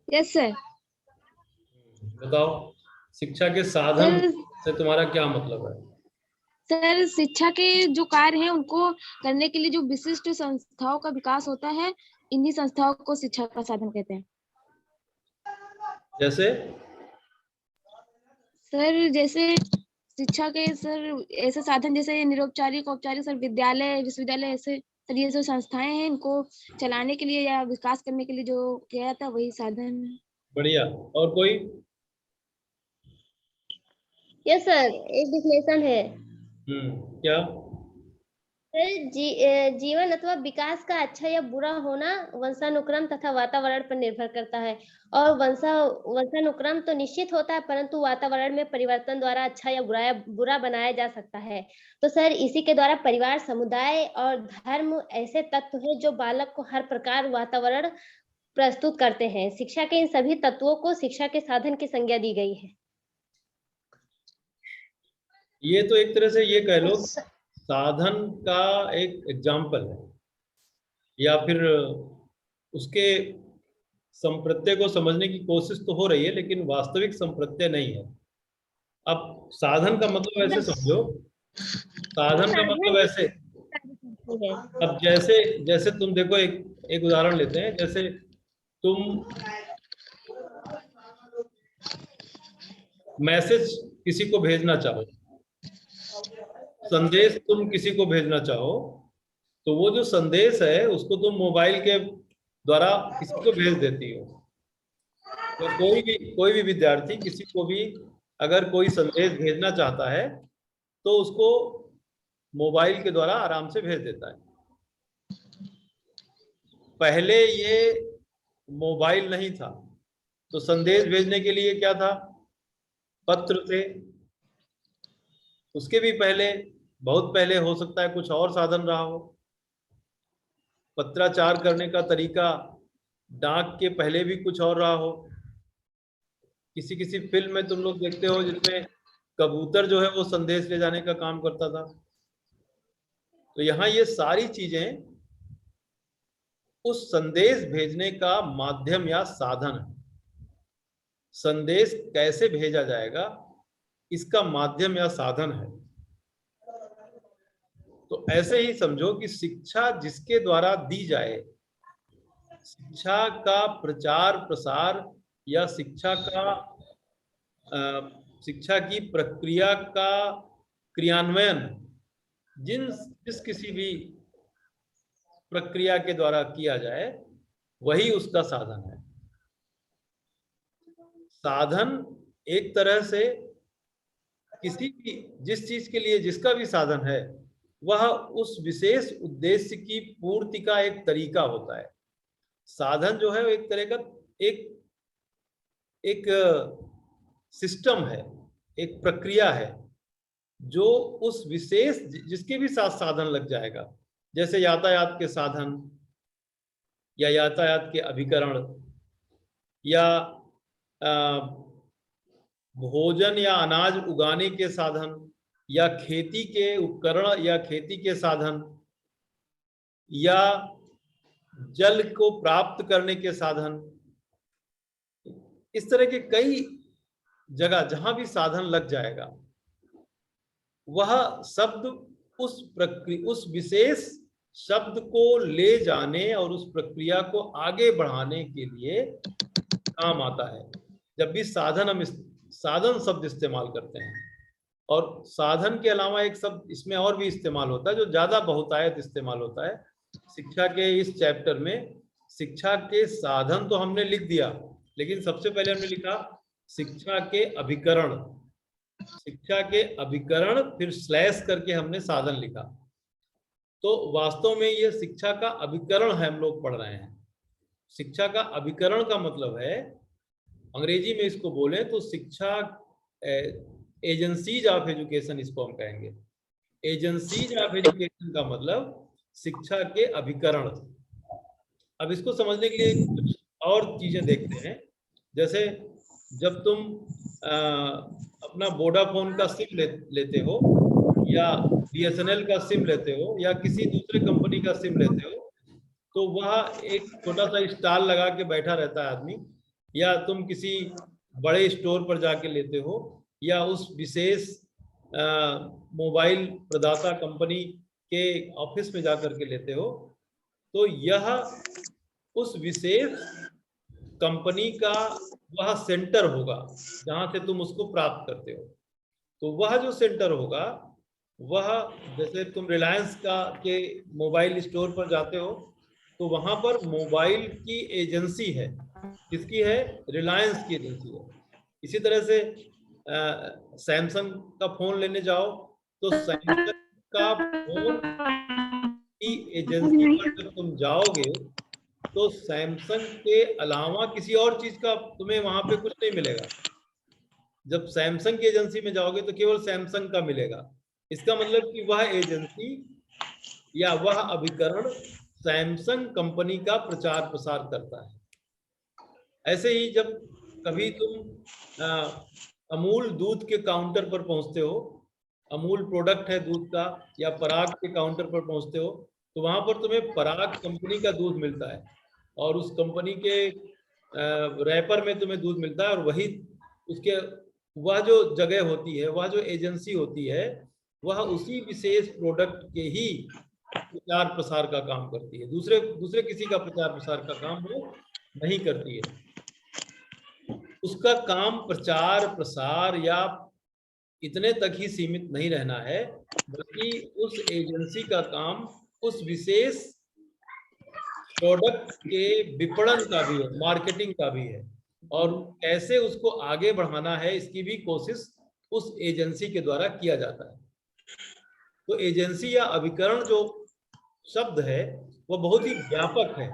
Yes sir. बताओ, शिक्षा के साधन सर से तुम्हारा क्या मतलब है? सर शिक्षा के जो कार्य हैं उनको करने के लिए जो विशिष्ट संस्थाओं का विकास होता है, इन्हीं संस्थाओं को शिक्षा का साधन कहते हैं। जैसे सर जैसे शिक्षा के सर ऐसे साधन जैसे निरौपचारिक औपचारिक सर विद्यालय विश्वविद्यालय ऐसे सर ये जो संस्थाएं हैं इनको चलाने के लिए या विकास करने के लिए जो किया जाता है वही साधन है। बढ़िया। और कोई? यस सर, एक विश्लेषण है। क्या? जीवन अथवा विकास का अच्छा या बुरा होना वंशानुक्रम तथा वातावरण पर निर्भर करता है। और वंशानुक्रम तो निश्चित होता है, परंतु वातावरण में परिवर्तन द्वारा अच्छा या बुरा बनाया जा सकता है। तो सर इसी के द्वारा परिवार, समुदाय और धर्म ऐसे तत्व हैं जो बालक को हर प्रकार वातावरण प्रस्तुत करते हैं। शिक्षा के इन सभी तत्वों को शिक्षा के साधन की संज्ञा दी गई है। ये तो एक तरह से ये कह लो साधन का एक एग्जाम्पल है, या फिर उसके संप्रत्यय को समझने की कोशिश तो हो रही है, लेकिन वास्तविक संप्रत्यय नहीं है। अब साधन का मतलब ऐसे समझो, साधन का मतलब ऐसे, अब जैसे जैसे तुम देखो, एक उदाहरण लेते हैं। जैसे तुम मैसेज किसी को भेजना चाहो, संदेश तुम किसी को भेजना चाहो, तो वो जो संदेश है उसको तुम मोबाइल के द्वारा किसी को भेज देती हो। तो कोई भी विद्यार्थी किसी को भी अगर कोई संदेश भेजना चाहता है तो उसको मोबाइल के द्वारा आराम से भेज देता है। पहले ये मोबाइल नहीं था, तो संदेश भेजने के लिए क्या था? पत्र थे। उसके भी पहले, बहुत पहले हो सकता है कुछ और साधन रहा हो। पत्राचार करने का तरीका डाक के पहले भी कुछ और रहा हो। किसी किसी फिल्म में तुम लोग देखते हो जिसमें कबूतर जो है वो संदेश ले जाने का काम करता था। तो यहाँ ये सारी चीजें उस संदेश भेजने का माध्यम या साधन है। संदेश कैसे भेजा जाएगा इसका माध्यम या साधन है। तो ऐसे ही समझो कि शिक्षा जिसके द्वारा दी जाए, शिक्षा का प्रचार प्रसार या शिक्षा की प्रक्रिया का क्रियान्वयन जिस किसी भी प्रक्रिया के द्वारा किया जाए वही उसका साधन है। साधन एक तरह से किसी भी जिस चीज के लिए जिसका भी साधन है वह उस विशेष उद्देश्य की पूर्ति का एक तरीका होता है। साधन जो है एक तरह का एक एक सिस्टम है, एक प्रक्रिया है जो उस विशेष जिसके भी साथ साधन लग जाएगा, जैसे यातायात के साधन या यातायात के अभिकरण या भोजन या अनाज उगाने के साधन या खेती के उपकरण या खेती के साधन या जल को प्राप्त करने के साधन, इस तरह के कई जगह जहां भी साधन लग जाएगा वह शब्द उस विशेष शब्द को ले जाने और उस प्रक्रिया को आगे बढ़ाने के लिए काम आता है। जब भी साधन हम साधन शब्द इस्तेमाल करते हैं, और साधन के अलावा एक शब्द इसमें और भी इस्तेमाल होता है जो ज्यादा बहुतायत इस्तेमाल होता है शिक्षा के इस चैप्टर में। शिक्षा के साधन तो हमने लिख दिया, लेकिन सबसे पहले हमने लिखा शिक्षा के अभिकरण। शिक्षा के अभिकरण फिर स्लैश करके हमने साधन लिखा। तो वास्तव में ये शिक्षा का अभिकरण है, हम लोग पढ़ रहे हैं। शिक्षा का अभिकरण का मतलब है, अंग्रेजी में इसको बोले तो शिक्षा एजेंसीज ऑफ एजुकेशन इसको हम कहेंगे। एजेंसीज ऑफ एजुकेशन का मतलब शिक्षा के अभिकरण। अब इसको समझने के लिए कुछ और चीजें देखते हैं। जैसे जब तुम अपना वोडाफोन का सिम लेते हो या BSNL का सिम लेते हो या किसी दूसरे कंपनी का सिम लेते हो, तो वह एक छोटा सा स्टॉल लगा के बैठा रहता है आदमी, या तुम किसी बड़े स्टोर पर जाके लेते हो, या उस विशेष मोबाइल प्रदाता कंपनी के ऑफिस में जाकर के लेते हो, तो यह उस विशेष कंपनी का वह सेंटर होगा जहां से तुम उसको प्राप्त करते हो। तो वह जो सेंटर होगा वह, जैसे तुम रिलायंस का के मोबाइल स्टोर पर जाते हो तो वहां पर मोबाइल की एजेंसी है। किसकी है? रिलायंस की एजेंसी है। इसी तरह से सैमसंग का फोन लेने जाओ तो सैमसंग का फोन की एजेंसी पर जब तुम जाओगे तो सैमसंग के अलावा किसी और चीज का तुम्हें वहां पे कुछ नहीं मिलेगा। जब सैमसंग की एजेंसी में जाओगे तो केवल सैमसंग का मिलेगा। इसका मतलब कि वह एजेंसी या वह अभिकरण सैमसंग कंपनी का प्रचार प्रसार करता है। ऐसे ही जब कभी तुम अमूल दूध के काउंटर पर पहुंचते हो, अमूल प्रोडक्ट है दूध का, या पराग के काउंटर पर पहुंचते हो, तो वहां पर तुम्हें पराग कंपनी का दूध मिलता है और उस कंपनी के रैपर में तुम्हें दूध मिलता है। और वही उसके वह जो जगह होती है, वह जो एजेंसी होती है, वह उसी विशेष प्रोडक्ट के ही प्रचार प्रसार का काम करती है। दूसरे दूसरे किसी का प्रचार प्रसार का काम वो नहीं करती है। उसका काम प्रचार प्रसार या इतने तक ही सीमित नहीं रहना है, बल्कि उस एजेंसी का काम उस विशेष प्रोडक्ट के विपणन का भी है, मार्केटिंग का भी है, और कैसे उसको आगे बढ़ाना है इसकी भी कोशिश उस एजेंसी के द्वारा किया जाता है। तो एजेंसी या अभिकरण जो शब्द है वह बहुत ही व्यापक है।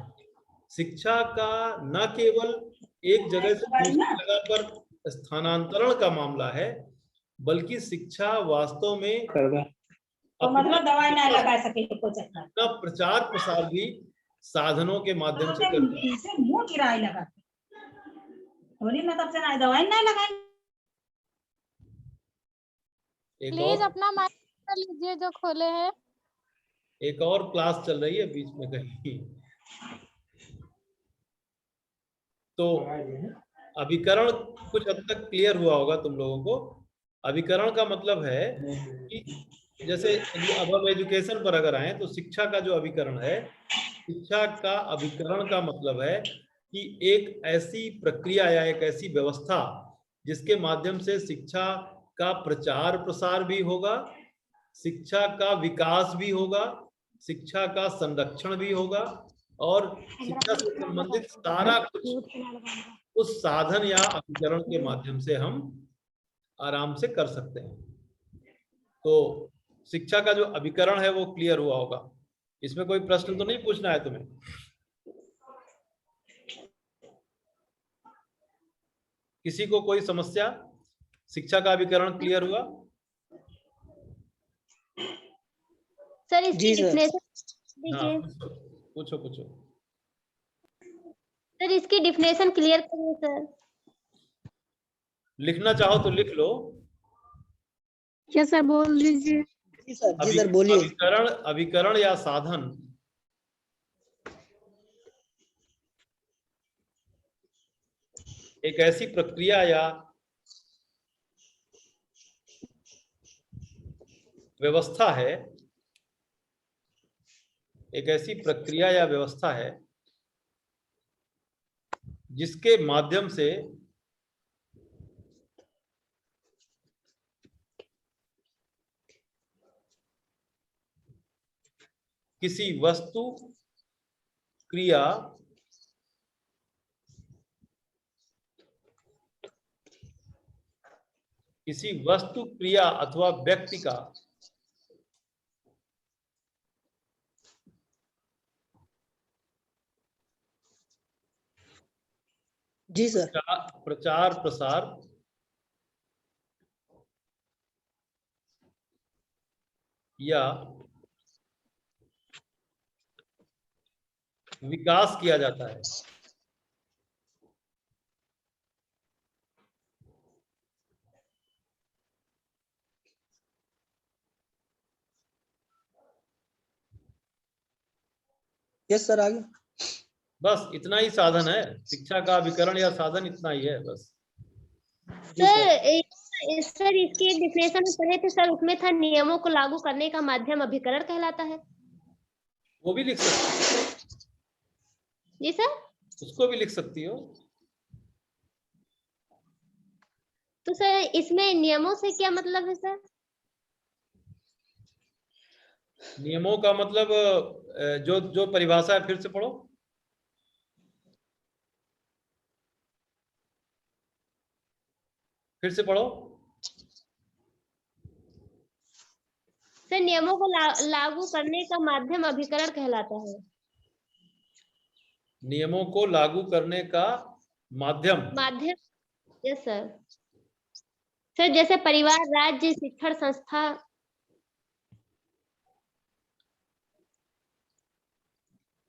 शिक्षा का न केवल एक जगह से दूसरी जगह पर स्थानांतरण का मामला है, बल्कि शिक्षा वास्तव में तो मतलब दवाई नहीं लगा सके तो अपना प्रचार प्रसार भी साधनों के माध्यम से करती है। इसे मुंह गिराई लगा होली में तब से ना दवाई नहीं लगाई। प्लीज अपना माइक कर लीजिए जो खोले हैं। एक और क्लास चल रही है बीच में कहीं। तो अभिकरण कुछ हद तक क्लियर हुआ होगा तुम लोगों को। अभिकरण का मतलब है कि जैसे अब हम एजुकेशन पर अगर आए तो शिक्षा का जो अभिकरण है, शिक्षा का अभिकरण का मतलब है कि एक ऐसी प्रक्रिया या एक ऐसी व्यवस्था जिसके माध्यम से शिक्षा का प्रचार प्रसार भी होगा, शिक्षा का विकास भी होगा, शिक्षा का संरक्षण भी होगा, और शिक्षा से संबंधित सारा कुछ उस साधन या अभिकरण के माध्यम से हम आराम से कर सकते हैं। तो शिक्षा का जो अभिकरण है वो क्लियर हुआ होगा। इसमें कोई प्रश्न तो नहीं पूछना है तुम्हें? किसी को कोई समस्या? शिक्षा का अभिकरण क्लियर हुआ? सर इसकी डिफिनेशन हाँ, दीजिए। पूछो पूछो। सर इसकी डिफिनेशन क्लियर करिए सर। लिखना चाहो तो लिख लो। क्या सर बोल दीजिए। जी सर बोलिए। अभिकरण, अभिकरण या साधन एक ऐसी प्रक्रिया या व्यवस्था है, एक ऐसी प्रक्रिया या व्यवस्था है जिसके माध्यम से किसी वस्तु, क्रिया, किसी वस्तु, क्रिया अथवा व्यक्ति का जी सर प्रचार प्रसार या विकास किया जाता है। यस सर आगे। बस इतना ही साधन है, शिक्षा का अभिकरण या साधन इतना ही है बस। सर इसकी एक डिफिनेशन में पढ़े थे सर, उसमें था नियमों को लागू करने का माध्यम अभिकरण कहलाता है। वो भी लिख सकती हो। जी सर, उसको भी लिख सकती हो। तो सर इसमें नियमों से क्या मतलब है सर? नियमों का मतलब जो जो परिभाषा है, फिर से पढ़ो। फिर से पढ़ो। सर नियमों को लागू करने का माध्यम अभिकरण कहलाता है। नियमों को लागू करने का माध्यम। Yes sir. सर जैसे परिवार, राज्य, शिक्षण संस्था।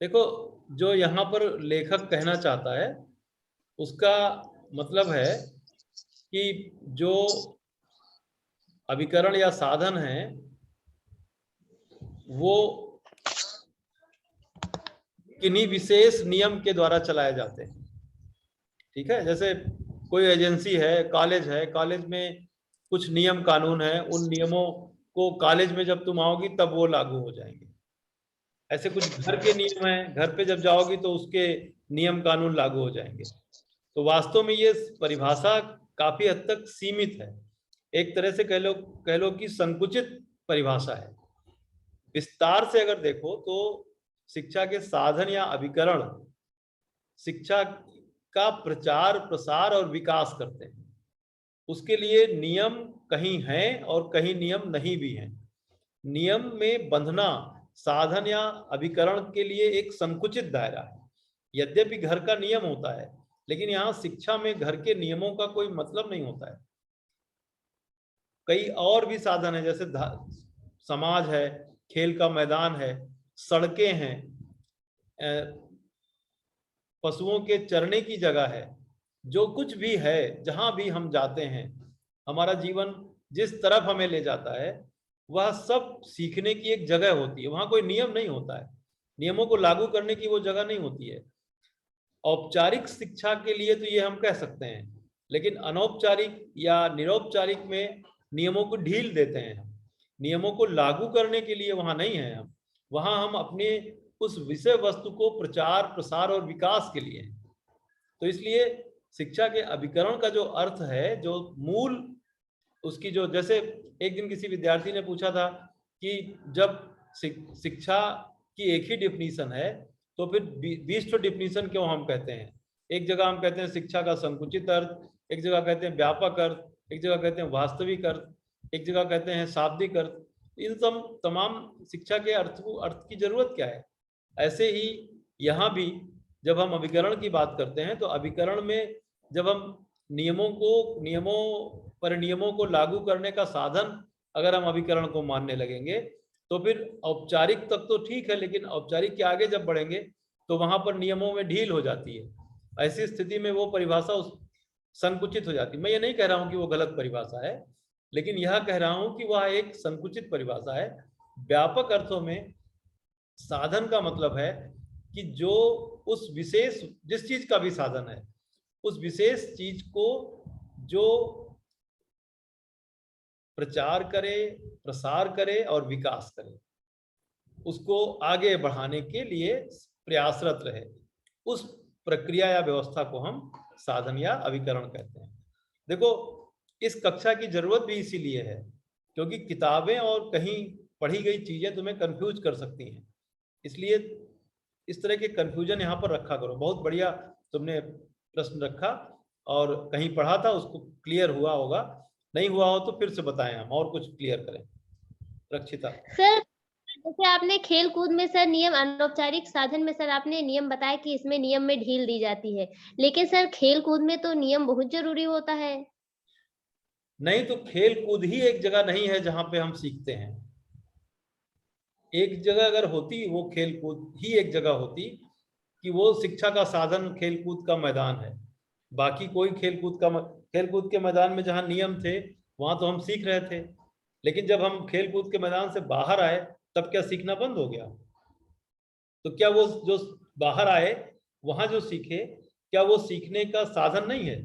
देखो, जो यहाँ पर लेखक कहना चाहता है उसका मतलब है कि जो अभिकरण या साधन है वो किन्हीं विशेष नियम के द्वारा चलाए जाते हैं। ठीक है, जैसे कोई एजेंसी है, कॉलेज है, कॉलेज में कुछ नियम कानून है, उन नियमों को कॉलेज में जब तुम आओगी तब वो लागू हो जाएंगे। ऐसे कुछ घर के नियम हैं, घर पे जब जाओगी तो उसके नियम कानून लागू हो जाएंगे। तो वास्तव में ये परिभाषा काफी हद तक सीमित है, एक तरह से कह लो कि संकुचित परिभाषा है। विस्तार से अगर देखो तो शिक्षा के साधन या अभिकरण शिक्षा का प्रचार, प्रसार और विकास करते हैं। उसके लिए नियम कहीं हैं और कहीं नियम नहीं भी हैं। नियम में बंधना साधन या अभिकरण के लिए एक संकुचित दायरा है। यद्यपि घर का नियम होता है, लेकिन यहाँ शिक्षा में घर के नियमों का कोई मतलब नहीं होता है। कई और भी साधन है, जैसे समाज है, खेल का मैदान है, सड़कें हैं, पशुओं के चरने की जगह है। जो कुछ भी है, जहां भी हम जाते हैं, हमारा जीवन जिस तरफ हमें ले जाता है वह सब सीखने की एक जगह होती है। वहां कोई नियम नहीं होता है, नियमों को लागू करने की वो जगह नहीं होती है। औपचारिक शिक्षा के लिए तो ये हम कह सकते हैं, लेकिन अनौपचारिक या निरौपचारिक में नियमों को ढील देते हैं। नियमों को लागू करने के लिए वहां नहीं है हम, वहां हम अपने उस विषय वस्तु को प्रचार, प्रसार और विकास के लिए। तो इसलिए शिक्षा के अभिकरण का जो अर्थ है, जो मूल उसकी जो, जैसे एक दिन किसी विद्यार्थी ने पूछा था कि जब शिक्षा की एक ही डिफिनीशन है तो फिर 20 डिफिनीशन क्यों हम कहते हैं? एक जगह हम कहते हैं शिक्षा का संकुचित अर्थ, एक जगह कहते हैं व्यापक अर्थ, एक जगह कहते हैं वास्तविक अर्थ, एक जगह कहते हैं शाब्दिक अर्थ। इन सब तमाम शिक्षा के अर्थ की जरूरत क्या है? ऐसे ही यहाँ भी जब हम अभिकरण की बात करते हैं तो अभिकरण में जब हम नियमों को लागू करने का साधन अगर हम अभिकरण को मानने लगेंगे तो फिर औपचारिक तक तो ठीक है, लेकिन औपचारिक के आगे जब बढ़ेंगे तो वहां पर नियमों में ढील हो जाती है। ऐसी स्थिति में वो परिभाषा संकुचित हो जाती है। मैं ये नहीं कह रहा हूं कि वो गलत परिभाषा है, लेकिन यह कह रहा हूं कि वह एक संकुचित परिभाषा है। व्यापक अर्थों में साधन का मतलब है कि जो उस विशेष, जिस चीज का भी साधन है, उस विशेष चीज को जो प्रचार करे, प्रसार करे और विकास करे, उसको आगे बढ़ाने के लिए प्रयासरत रहे, उस प्रक्रिया या व्यवस्था को हम साधन या अभिकरण कहते हैं। देखो, इस कक्षा की जरूरत भी इसीलिए है क्योंकि किताबें और कहीं पढ़ी गई चीजें तुम्हें कंफ्यूज कर सकती हैं। इसलिए इस तरह के कंफ्यूजन यहाँ पर रखा करो। बहुत बढ़िया तुमने प्रश्न रखा और कहीं पढ़ा था, उसको क्लियर हुआ होगा। नहीं हुआ हो तो फिर से बताएं, हम और कुछ क्लियर करें। रक्षिता सर, जैसे आपने खेल कूद में सर नियम, अनौपचारिक साधन में सर आपने नियम बताया कि इसमें नियम में ढील दी जाती है, लेकिन सर खेल कूद में तो नियम बहुत जरूरी होता है। नहीं तो खेल कूद ही एक जगह नहीं है जहां पे हम सीखते हैं। एक जगह अगर होती, वो खेल कूद ही एक जगह होती कि वो शिक्षा का साधन खेल कूद का मैदान है। बाकी कोई खेल कूद के मैदान में जहां नियम थे वहां तो हम सीख रहे थे, लेकिन जब हम खेल कूद के मैदान से बाहर आए तब क्या सीखना बंद हो गया? तो क्या वो जो बाहर आए वहां जो सीखे, क्या वो सीखने का साधन नहीं है?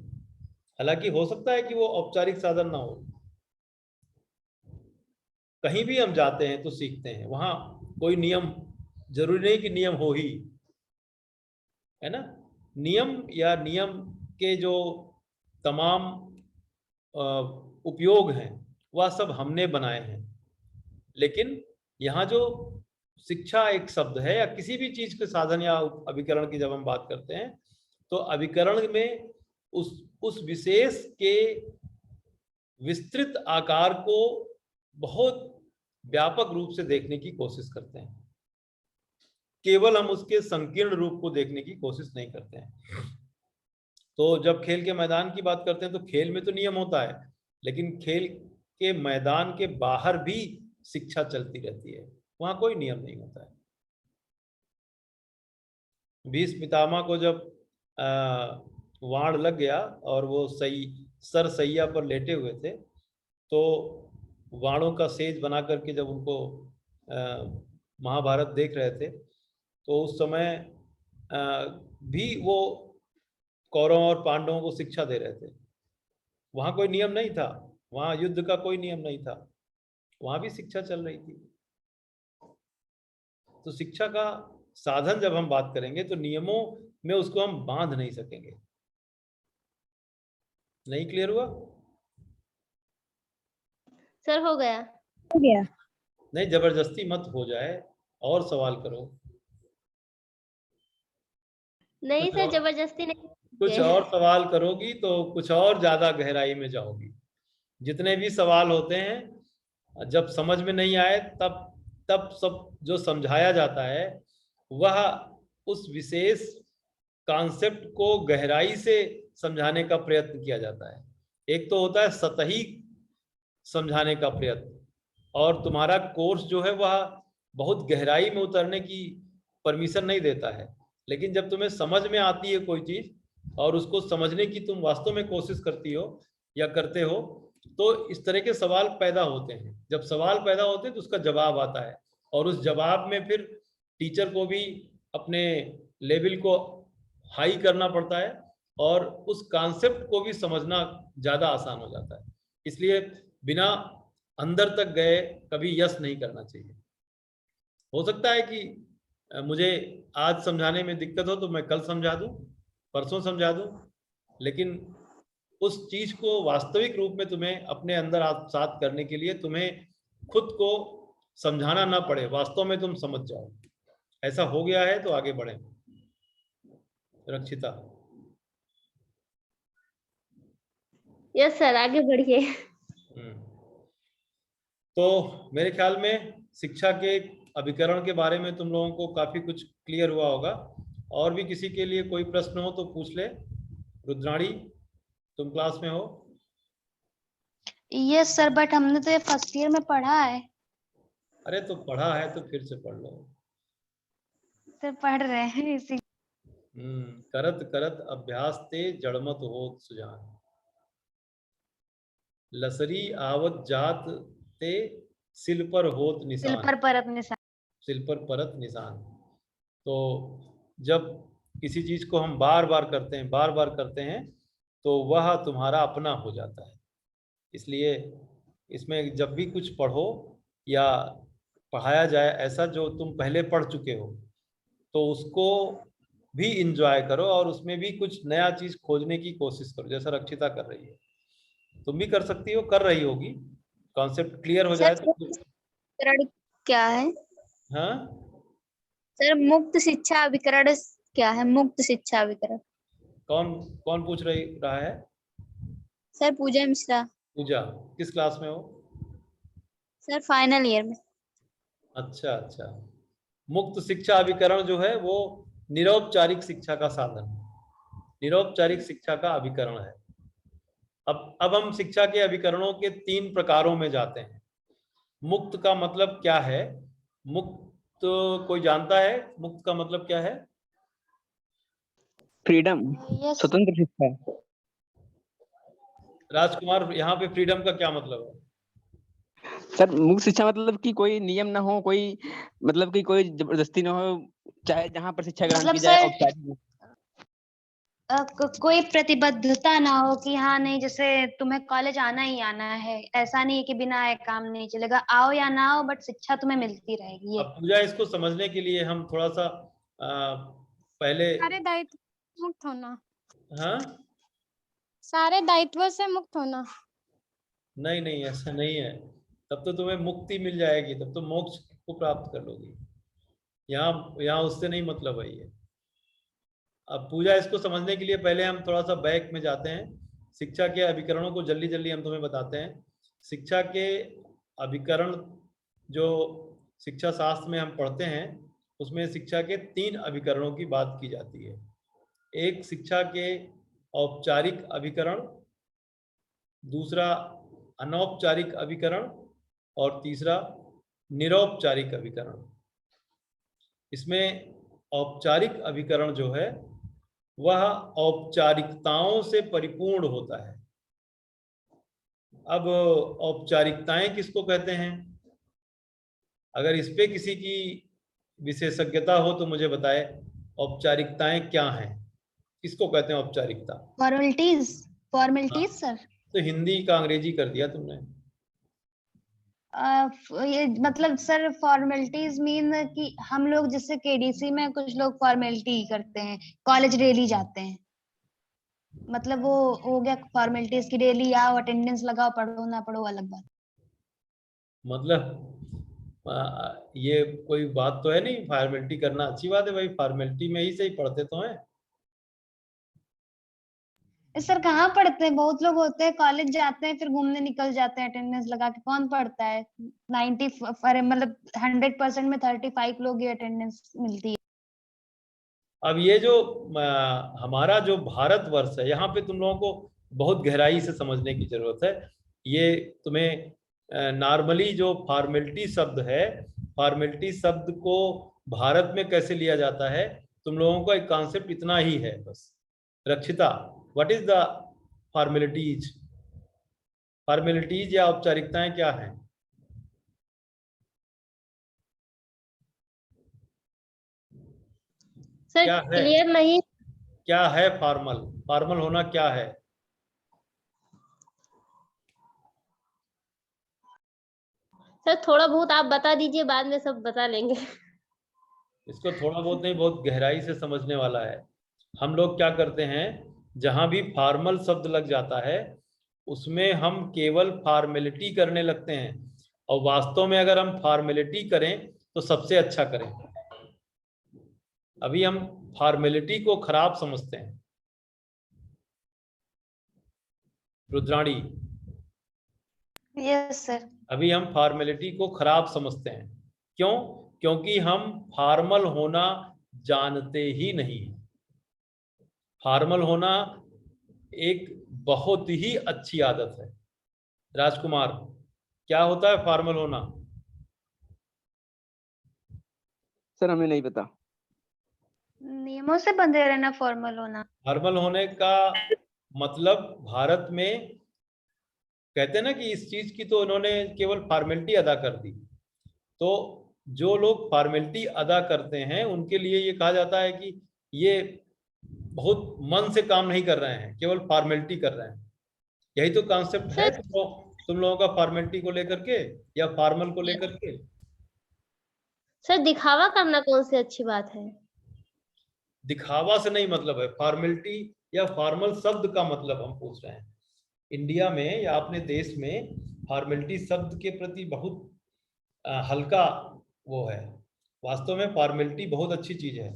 हालांकि हो सकता है कि वो औपचारिक साधन ना हो। कहीं भी हम जाते हैं तो सीखते हैं, वहां कोई नियम जरूरी नहीं कि नियम हो ही, है ना। नियम या नियम के जो तमाम उपयोग हैं वह सब हमने बनाए हैं। लेकिन यहाँ जो शिक्षा एक शब्द है, या किसी भी चीज के साधन या अभिकरण की जब हम बात करते हैं, तो अभिकरण में उस विशेष के विस्तृत आकार को बहुत व्यापक रूप से देखने की कोशिश करते हैं। केवल हम उसके संकीर्ण रूप को देखने की कोशिश नहीं करते हैं। तो जब खेल के मैदान की बात करते हैं तो खेल में तो नियम होता है, लेकिन खेल के मैदान के बाहर भी शिक्षा चलती रहती है, वहां कोई नियम नहीं होता है। भीष्म पितामह को जब वाण लग गया और वो सर सैया पर लेटे हुए थे, तो वाणों का सेज बना करके जब उनको महाभारत देख रहे थे, तो उस समय भी वो कौरवों और पांडवों को शिक्षा दे रहे थे। वहां कोई नियम नहीं था, वहां युद्ध का कोई नियम नहीं था, वहां भी शिक्षा चल रही थी। तो शिक्षा का साधन जब हम बात करेंगे तो नियमों में उसको हम बांध नहीं सकेंगे। नहीं क्लियर हुआ? सर हो गया। नहीं, जबरदस्ती मत हो जाए, और सवाल करो। नहीं सर, जबरदस्ती नहीं। कुछ और सवाल करोगी तो कुछ और ज्यादा गहराई में जाओगी। जितने भी सवाल होते हैं, जब समझ में नहीं आए तब सब जो समझाया जाता है वह उस विशेष कॉन्सेप्ट को गहराई से समझाने का प्रयत्न किया जाता है। एक तो होता है सतही समझाने का प्रयत्न, और तुम्हारा कोर्स जो है वह बहुत गहराई में उतरने की परमिशन नहीं देता है। लेकिन जब तुम्हें समझ में आती है कोई चीज और उसको समझने की तुम वास्तव में कोशिश करती हो या करते हो, तो इस तरह के सवाल पैदा होते हैं। जब सवाल पैदा होते हैं तो उसका जवाब आता है, और उस जवाब में फिर टीचर को भी अपने लेवल को हाई करना पड़ता है, और उस कॉन्सेप्ट को भी समझना ज़्यादा आसान हो जाता है। इसलिए बिना अंदर तक गए कभी यस नहीं करना चाहिए। हो सकता है कि मुझे आज समझाने में दिक्कत हो तो मैं कल समझा दूं, परसों समझा दूं, लेकिन उस चीज को वास्तविक रूप में तुम्हें अपने अंदर आत्मसात करने के लिए तुम्हें खुद को समझाना ना पड़े, वास्तव में तुम समझ जाओ। ऐसा हो गया है तो आगे बढ़े। रक्षिता। यस सर, आगे बढ़िए। तो मेरे ख्याल में शिक्षा के अभिकरण के बारे में तुम लोगों को काफी कुछ क्लियर हुआ होगा। और भी किसी के लिए कोई प्रश्न हो तो पूछ ले। रुद्राणी, तुम क्लास में हो? यस सर, बट हमने तो ये फर्स्ट ईयर में पढ़ा है। अरे तो पढ़ा है तो फिर से पढ़ लो। सर पढ़ रहे हैं इसी। करत करत अभ्यास ते जड़मत होत सुजान, लसरी आवत जात ते सिल पर होत निशान। सिल पर परत निशान। सिल पर परत निशान। तो जब किसी चीज को हम बार बार करते हैं तो वह तुम्हारा अपना हो जाता है। इसलिए इसमें जब भी कुछ पढ़ो या पढ़ाया जाए ऐसा जो तुम पहले पढ़ चुके हो, तो उसको भी इंजॉय करो और उसमें भी कुछ नया चीज खोजने की कोशिश करो, जैसा रक्षिता कर रही है। तुम भी कर सकती हो, कर रही होगी। कॉन्सेप्ट क्लियर हो जाए तो क्या है? हाँ सर, मुक्त शिक्षा अभिकरण क्या है? मुक्त शिक्षा अभिकरण कौन कौन पूछ रहा है? सर पूजा मिश्रा। पूजा, किस क्लास में हो? सर फाइनल ईयर में। अच्छा अच्छा। मुक्त शिक्षा अभिकरण जो है वो निरौपचारिक शिक्षा का साधन है, निरौपचारिक शिक्षा का अभिकरण है। अब हम शिक्षा के अभिकरणों के 3 प्रकारों में जाते हैं। मुक्त का मतलब क्या है? मुक्त कोई जानता है? मुक्त का मतलब क्या है? फ्रीडम, स्वतंत्र शिक्षा। राजकुमार, यहाँ पे फ्रीडम का क्या मतलब है? सर मुक्त शिक्षा मतलब कि कोई नियम ना हो, कोई मतलब कि कोई जबरदस्ती ना हो, चाहे जहाँ पर शिक्षा ग्रहण की जाए औपचारिक। कोई प्रतिबद्धता ना हो कि हाँ नहीं जैसे तुम्हें कॉलेज आना ही आना है, ऐसा नहीं है कि बिना आए काम नहीं चलेगा, आओ या ना आओ बट शिक्षा तुम्हें मिलती रहेगी। अब पूजा, इसको समझने के लिए हम थोड़ा सा पहले सारे दायित्व मुक्त होना, हाँ सारे दायित्वों से मुक्त होना। नहीं नहीं, ऐसा नहीं है। तब तो तुम्हें मुक्ति मिल जाएगी, तब तो मोक्ष को प्राप्त कर लोगी। यहाँ यहाँ उससे नहीं मतलब है ये। अब पूजा, इसको समझने के लिए पहले हम थोड़ा सा बैक में जाते हैं। शिक्षा के अभिकरणों को जल्दी जल्दी हम तुम्हें बताते हैं। शिक्षा के अभिकरण जो शिक्षा शास्त्र में हम पढ़ते हैं, उसमें शिक्षा के 3 अभिकरणों की बात की जाती है। एक शिक्षा के औपचारिक अभिकरण, दूसरा अनौपचारिक अभिकरण और तीसरा निरौपचारिक अभिकरण। इसमें औपचारिक अभिकरण जो है वह औपचारिकताओं से परिपूर्ण होता है। अब औपचारिकताएं किसको कहते हैं? अगर इस पे किसी की विशेषज्ञता हो तो मुझे बताए, औपचारिकताएं क्या हैं, किसको कहते हैं औपचारिकता? Formalities, formalities sir. तो हिंदी का अंग्रेजी कर दिया तुमने। ये मतलब सर फॉर्मेलिटीज मीन कि हम लोग जैसे केडीसी में कुछ लोग फॉर्मेलिटी करते हैं, कॉलेज डेली जाते हैं, मतलब वो हो गया फॉर्मेलिटीज की, डेली आओ, अटेंडेंस लगाओ, पढ़ो ना पढ़ो अलग बात। मतलब ये कोई बात तो है नहीं, फॉर्मेलिटी करना अच्छी बात है भाई, फॉर्मेलिटी में ही से ही पढ़ते तो हैं। सर कहाँ पढ़ते हैं, बहुत लोग होते हैं कॉलेज जाते हैं फिर घूमने निकल जाते हैं अटेंडेंस लगा के, कौन पढ़ता है? 90 मतलब 100% में 35 लोग ही अटेंडेंस मिलती है। अब ये जो हमारा जो भारतवर्ष है, यहाँ पे तुम लोगों को बहुत गहराई से समझने की जरूरत है। ये तुम्हें नॉर्मली जो फॉर्मेलिटी शब्द है, फॉर्मेलिटी शब्द को भारत में कैसे लिया जाता है, तुम लोगों का एक कॉन्सेप्ट इतना ही है बस। रक्षिता, what is the formalities? Formalities या औपचारिकताएं क्या हैं? सर क्या है? क्लियर नहीं। क्या है फॉर्मल? फॉर्मल होना क्या है? सर थोड़ा बहुत आप बता दीजिए, बाद में सब बता लेंगे। इसको थोड़ा बहुत नहीं, बहुत गहराई से समझने वाला है। हम लोग क्या करते हैं, जहां भी फॉर्मल शब्द लग जाता है उसमें हम केवल फॉर्मेलिटी करने लगते हैं, और वास्तव में अगर हम फॉर्मेलिटी करें तो सबसे अच्छा करें। अभी हम फॉर्मेलिटी को खराब समझते हैं। Rudrani, yes sir. अभी हम फॉर्मेलिटी को खराब समझते हैं। क्यों? क्योंकि हम फॉर्मल होना जानते ही नहीं। फॉर्मल होना एक बहुत ही अच्छी आदत है। राजकुमार, क्या होता है फॉर्मल होना? सर हमें नहीं पता। नियमों से बंधे रहना फॉर्मल होना। फॉर्मल होने का मतलब भारत में कहते हैं ना कि इस चीज की तो उन्होंने केवल फॉर्मेलिटी अदा कर दी, तो जो लोग फॉर्मेलिटी अदा करते हैं उनके लिए ये कहा जाता है कि ये बहुत मन से काम नहीं कर रहे हैं, केवल फॉर्मेलिटी कर रहे हैं। यही तो कॉन्सेप्ट है तुम लोगों का फॉर्मेलिटी को लेकर के या फॉर्मल को लेकर के। सर दिखावा करना कौन सी अच्छी बात है? दिखावा से नहीं मतलब है, फॉर्मेलिटी या फॉर्मल शब्द का मतलब हम पूछ रहे हैं। इंडिया में या अपने देश में फॉर्मेलिटी शब्द के प्रति बहुत हल्का वो है। वास्तव में फॉर्मेलिटी बहुत अच्छी चीज है।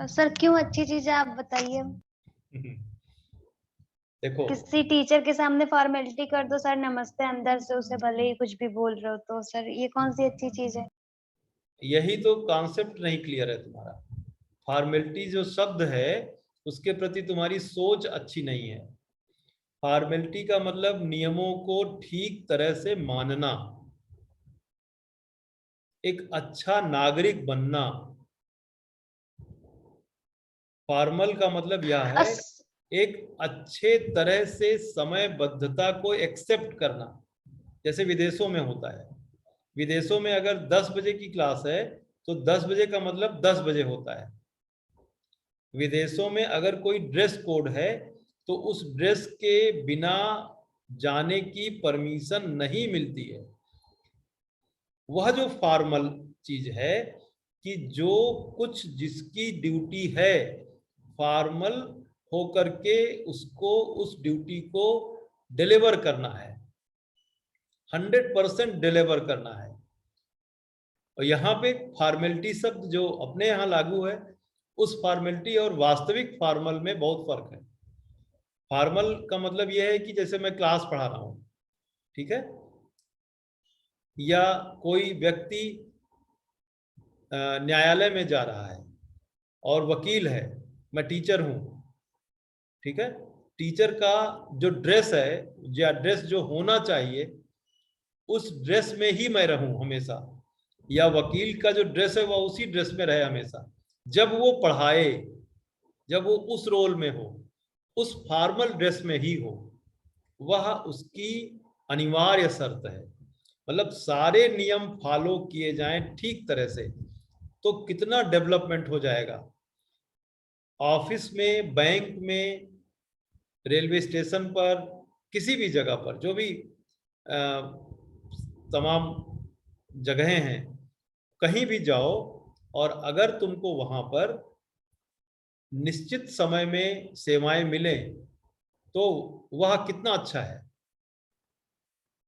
सर क्यों अच्छी चीज है आप बताइए। देखो, किसी टीचर के सामने फॉर्मेलिटी कर दो सर, नमस्ते, अंदर से उसे भले ही कुछ भी बोल रहे हो, तो सर ये कौन सी अच्छी चीज है? यही तो कॉन्सेप्ट नहीं क्लियर है तुम्हारा। फॉर्मेलिटी जो शब्द है उसके प्रति तुम्हारी सोच अच्छी नहीं है। फॉर्मेलिटी का मतलब नियमों को ठीक तरह से मानना, एक अच्छा नागरिक बनना। फॉर्मल का मतलब यह है एक अच्छे तरह से समयबद्धता को एक्सेप्ट करना, जैसे विदेशों में होता है। विदेशों में अगर 10 बजे की क्लास है तो 10 बजे का मतलब 10 बजे होता है। विदेशों में अगर कोई ड्रेस कोड है तो उस ड्रेस के बिना जाने की परमिशन नहीं मिलती है। वह जो फॉर्मल चीज है कि जो कुछ जिसकी ड्यूटी है फॉर्मल होकर के उसको उस ड्यूटी को डिलीवर करना है, 100% डिलीवर करना है। और यहाँ पे फॉर्मेलिटी शब्द जो अपने यहाँ लागू है, उस फॉर्मेलिटी और वास्तविक फॉर्मल में बहुत फर्क है। फॉर्मल का मतलब यह है कि जैसे मैं क्लास पढ़ा रहा हूँ, ठीक है, या कोई व्यक्ति न्यायालय में जा रहा है और वकील है, मैं टीचर हूँ, ठीक है, टीचर का जो ड्रेस है या ड्रेस जो होना चाहिए उस ड्रेस में ही मैं रहूं हमेशा, या वकील का जो ड्रेस है वह उसी ड्रेस में रहे हमेशा। जब वो पढ़ाए, जब वो उस रोल में हो, उस फॉर्मल ड्रेस में ही हो, वह उसकी अनिवार्य शर्त है। मतलब सारे नियम फॉलो किए जाएं ठीक तरह से तो कितना डेवलपमेंट हो जाएगा। ऑफिस में, बैंक में, रेलवे स्टेशन पर, किसी भी जगह पर, जो भी तमाम जगहें हैं, कहीं भी जाओ और अगर तुमको वहां पर निश्चित समय में सेवाएं मिलें तो वह कितना अच्छा है।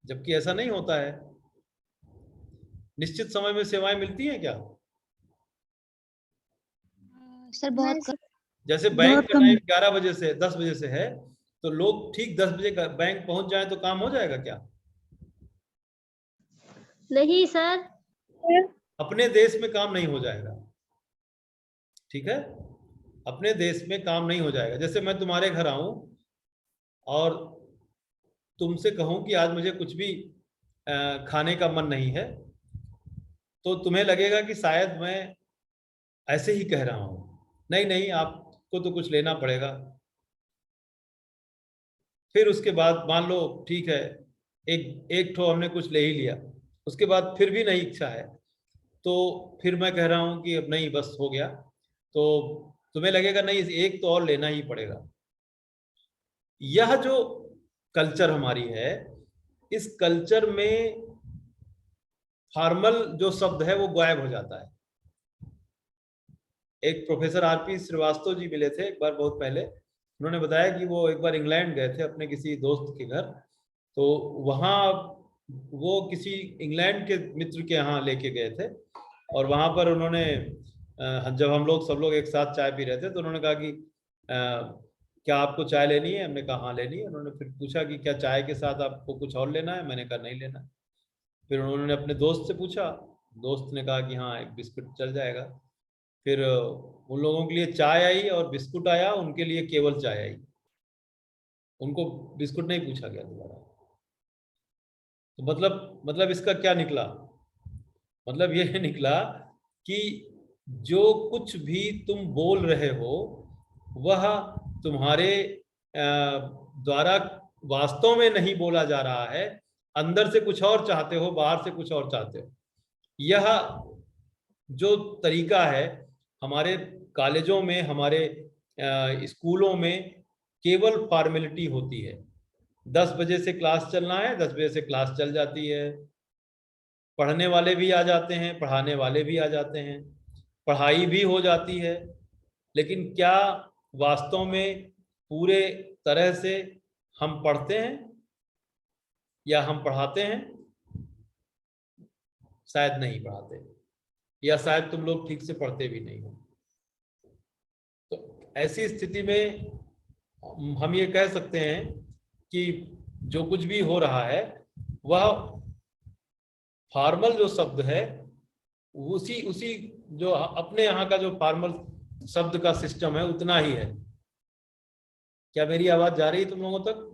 जबकि ऐसा नहीं होता है। निश्चित समय में सेवाएं मिलती हैं क्या? सर बहुत नहीं, कम। जैसे बैंक का टाइम 11 बजे से 10 बजे से है तो लोग ठीक 10 बजे का बैंक पहुंच जाए तो काम हो जाएगा क्या? नहीं सर। अपने देश में काम नहीं हो जाएगा, ठीक है, अपने देश में काम नहीं हो जाएगा। जैसे मैं तुम्हारे घर आऊं और तुमसे कहूं कि आज मुझे कुछ भी खाने का मन नहीं है, तो तुम्हें लगेगा कि शायद मैं ऐसे ही कह रहा हूं। नहीं नहीं, आपको तो कुछ लेना पड़ेगा। फिर उसके बाद मान लो ठीक है, एक ठो हमने कुछ ले ही लिया, उसके बाद फिर भी नहीं इच्छा है, तो फिर मैं कह रहा हूं कि अब नहीं, बस हो गया। तो तुम्हें लगेगा नहीं, एक तो और लेना ही पड़ेगा। यह जो कल्चर हमारी है, इस कल्चर में फॉर्मल जो शब्द है वो गायब हो जाता है। एक प्रोफेसर आरपी श्रीवास्तव जी मिले थे एक बार बहुत पहले। उन्होंने बताया कि वो एक बार इंग्लैंड गए थे अपने किसी दोस्त के घर, तो वहाँ वो किसी इंग्लैंड के मित्र के यहाँ लेके गए थे और वहाँ पर उन्होंने जब हम लोग सब लोग एक साथ चाय पी रहे थे तो उन्होंने कहा कि क्या आपको चाय लेनी है? हमने कहा हाँ लेनी है। उन्होंने फिर पूछा कि क्या चाय के साथ आपको कुछ और लेना है? मैंने कहा नहीं लेना। फिर उन्होंने अपने दोस्त से पूछा, दोस्त ने कहा कि हाँ एक बिस्कुट चल जाएगा। फिर उन लोगों के लिए चाय आई और बिस्कुट आया, उनके लिए केवल चाय आई, उनको बिस्कुट नहीं पूछा गया दोबारा। तो मतलब इसका क्या निकला? मतलब ये निकला कि जो कुछ भी तुम बोल रहे हो वह तुम्हारे द्वारा वास्तव में नहीं बोला जा रहा है। अंदर से कुछ और चाहते हो, बाहर से कुछ और चाहते हो। यह जो तरीका है हमारे कॉलेजों में, हमारे स्कूलों में केवल फॉर्मेलिटी होती है। 10 बजे से क्लास चलना है, 10 बजे से क्लास चल जाती है। पढ़ने वाले भी आ जाते हैं, पढ़ाने वाले भी आ जाते हैं, पढ़ाई भी हो जाती है। लेकिन क्या वास्तव में पूरे तरह से हम पढ़ते हैं या हम पढ़ाते हैं? शायद नहीं पढ़ाते, या शायद तुम लोग ठीक से पढ़ते भी नहीं हो। तो ऐसी स्थिति में हम ये कह सकते हैं कि जो कुछ भी हो रहा है वह फॉर्मल जो शब्द है उसी जो अपने यहाँ का जो फॉर्मल शब्द का सिस्टम है उतना ही है। क्या मेरी आवाज जा रही है तुम लोगों तक?